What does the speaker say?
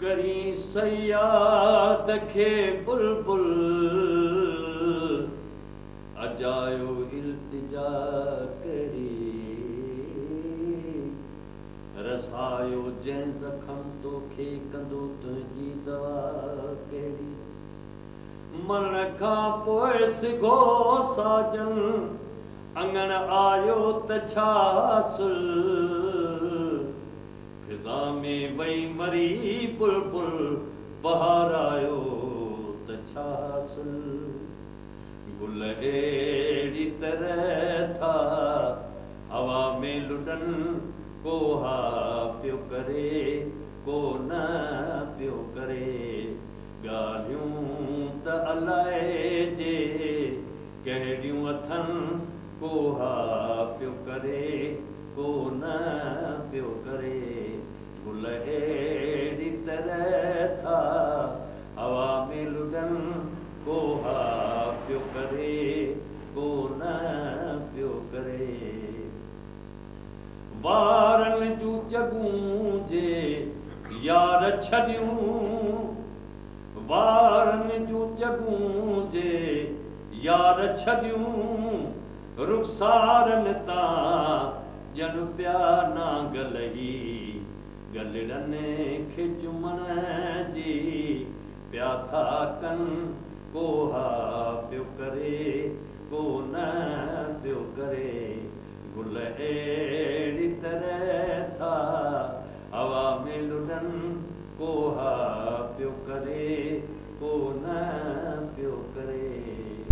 करी सयाद खे बुलबुल अजायो इल्तिजा करी रसायो जंहिं ज़ख़म तोखे कंदो तुंहिंजी दवा कहिड़ी मरण खां पोइ सिघो साजन अंगण आयो त छा हासिल फिज़ा में वई मरी बुलबुल बहार आयो त छा हासिल गुल अहिड़ी तरह था हवा में लुॾनि को हा पियो करे को न पियो करे ॻाल्हियूं त अलाए जे कहिड़ियूं अथनि को हा पियो करे को न पियो करे गुल अहिड़ी तरह था हवा में लुॾनि को हा पियो करे को न पियो करे वारनि जूं जॻूं जे यार छॾियूं वारनि जूं जॻूं जे यार छॾियूं रुख़सारनि तां ॼण पिया नागलही गलड़नि खे चुमण जी पिया था कनि को हा पियो करे को न पियो करे गुल